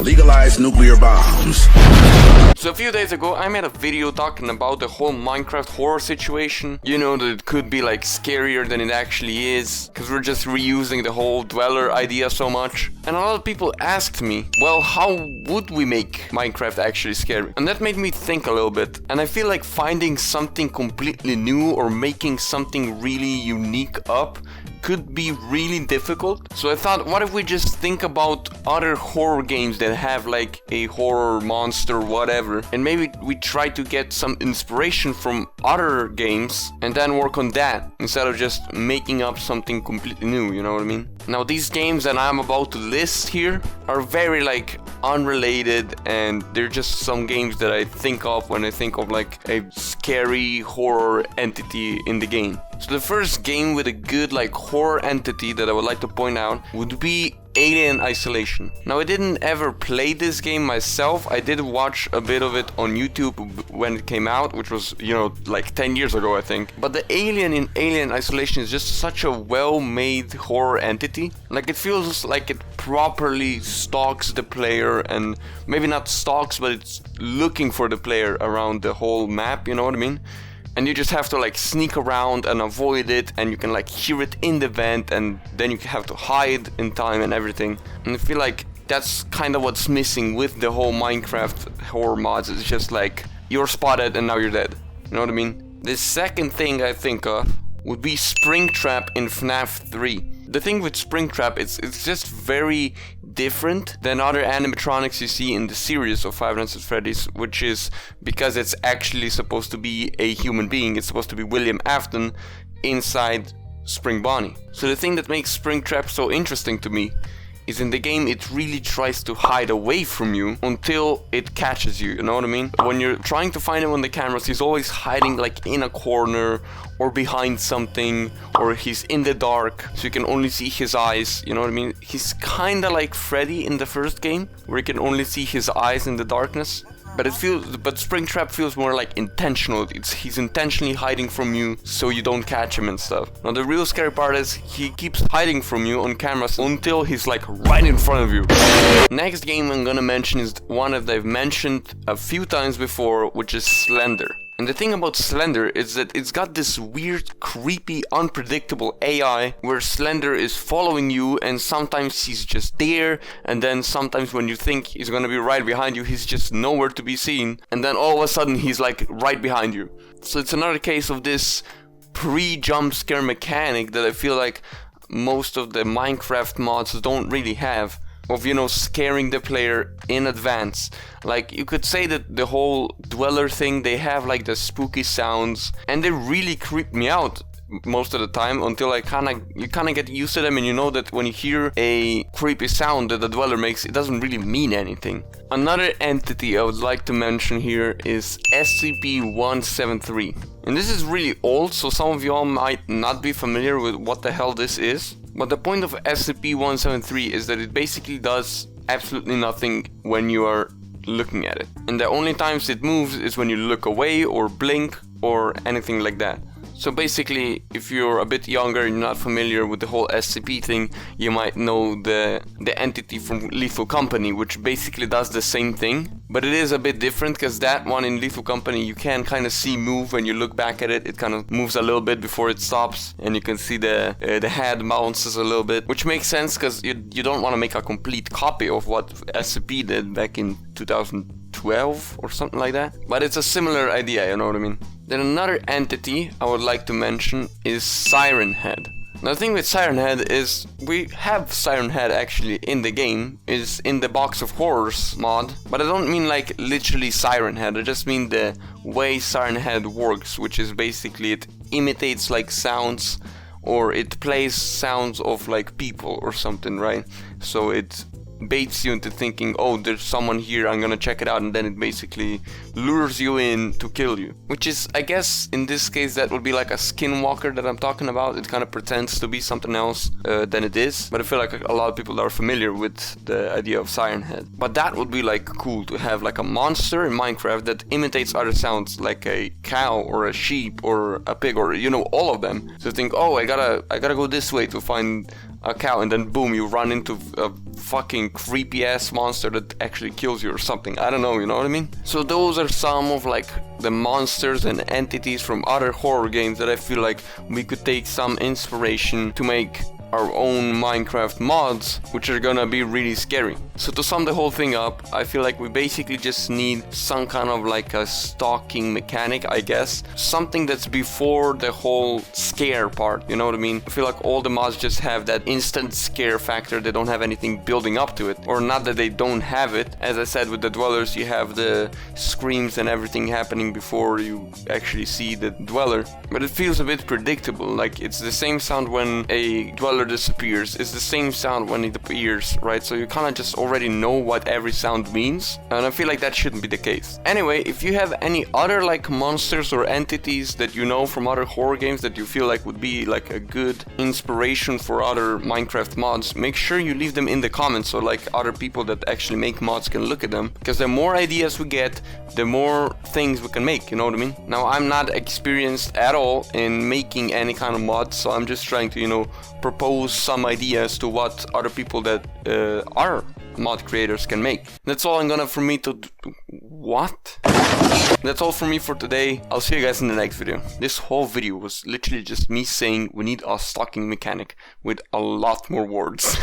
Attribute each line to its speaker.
Speaker 1: Legalize nuclear bombs.
Speaker 2: So a few days ago I made a video talking about the whole Minecraft horror situation. You know, that it could be like scarier than it actually is, because we're just reusing the whole dweller idea so much. And a lot of people asked me, well, how would we make Minecraft actually scary? And that made me think a little bit. And I feel like finding something completely new or making something really unique up could be really difficult. So I thought, what if we just think about other horror games that have like a horror monster, whatever, and maybe we try to get some inspiration from other games and then work on that instead of just making up something completely new, you know what I mean? Now these games that I'm about to list here are very like unrelated, and they're just some games that I think of when I think of like a scary horror entity in the game. So the first game with a good like horror entity that I would like to point out would be Alien Isolation. Now I didn't ever play this game myself. I did watch a bit of it on YouTube when it came out, which was, you know, like 10 years ago I think. But the alien in Alien Isolation is just such a well-made horror entity. Like it feels like it properly stalks the player, and maybe not stalks, but it's looking for the player around the whole map, you know what I mean? And you just have to like sneak around and avoid it, and you can like hear it in the vent, and then you have to hide in time and everything. And I feel like that's kind of what's missing with the whole Minecraft horror mods. It's just like you're spotted and now you're dead. You know what I mean? The second thing I think of would be Springtrap in FNAF 3. The thing with Springtrap, it's just very different than other animatronics you see in the series of Five Nights at Freddy's, which is because it's actually supposed to be a human being. It's supposed to be William Afton inside Spring Bonnie. So the thing that makes Springtrap so interesting to me is in the game it really tries to hide away from you until it catches you, you know what I mean? When you're trying to find him on the cameras, he's always hiding like in a corner or behind something, or he's in the dark so you can only see his eyes, you know what I mean? He's kinda like Freddy in the first game, where you can only see his eyes in the darkness. But Springtrap feels more like intentional. He's intentionally hiding from you so you don't catch him and stuff. Now the real scary part is he keeps hiding from you on cameras until he's like right in front of you. Next game I'm gonna mention is one that I've mentioned a few times before, which is Slender. And the thing about Slender is that it's got this weird, creepy, unpredictable AI where Slender is following you, and sometimes he's just there, and then sometimes when you think he's gonna be right behind you, he's just nowhere to be seen, and then all of a sudden he's like right behind you. So it's another case of this pre-jump scare mechanic that I feel like most of the Minecraft mods don't really have, of, you know, scaring the player in advance. Like, you could say that the whole dweller thing, they have like the spooky sounds, and they really creep me out most of the time until you kind of get used to them, and you know that when you hear a creepy sound that the dweller makes, it doesn't really mean anything. Another entity I would like to mention here is SCP-173. And this is really old, so some of y'all might not be familiar with what the hell this is. But the point of SCP-173 is that it basically does absolutely nothing when you are looking at it. And the only times it moves is when you look away or blink or anything like that. So basically, if you're a bit younger and you're not familiar with the whole SCP thing, you might know the entity from Lethal Company, which basically does the same thing. But it is a bit different, because that one in Lethal Company you can kind of see move when you look back at it. It kind of moves a little bit before it stops, and you can see the head bounces a little bit, which makes sense because you don't want to make a complete copy of what SCP did back in 2012 or something like that. But it's a similar idea, you know what I mean? Then another entity I would like to mention is Siren Head. Now the thing with Siren Head is we have Siren Head actually in the game, is in the Box of Horrors mod, but I don't mean like literally Siren Head, I just mean the way Siren Head works, which is basically it imitates like sounds, or it plays sounds of like people or something, right? So it baits you into thinking, oh, there's someone here, I'm gonna check it out, and then it basically lures you in to kill you. Which is, I guess, in this case, that would be like a skinwalker that I'm talking about. It kind of pretends to be something else than it is. But I feel like a lot of people are familiar with the idea of Siren Head. But that would be like cool to have like a monster in Minecraft that imitates other sounds, like a cow or a sheep or a pig, or, you know, all of them. So think, oh, I gotta go this way to find a cow, and then boom, you run into a fucking creepy ass monster that actually kills you or something. I don't know, you know what I mean? So those are some of like the monsters and entities from other horror games that I feel like we could take some inspiration to make our own Minecraft mods, which are gonna be really scary. So to sum the whole thing up, I feel like we basically just need some kind of like a stalking mechanic, I guess. Something that's before the whole scare part, you know what I mean? I feel like all the mods just have that instant scare factor. They don't have anything building up to it. Or not that they don't have it. As I said, with the dwellers, you have the screams and everything happening before you actually see the dweller. But it feels a bit predictable. Like, it's the same sound when a dweller disappears. It's the same sound when it appears, right? So you kind of just already know what every sound means, and I feel like that shouldn't be the case. Anyway, if you have any other like monsters or entities that you know from other horror games that you feel like would be like a good inspiration for other Minecraft mods, make sure you leave them in the comments so like other people that actually make mods can look at them, because the more ideas we get, the more things we can make, you know what I mean? Now, I'm not experienced at all in making any kind of mods, so I'm just trying to, you know, propose some ideas to what other people that are mod creators can make. That's all I'm gonna for me to what? That's all from me for today. I'll see you guys in the next video. This whole video was literally just me saying we need a stalking mechanic with a lot more words.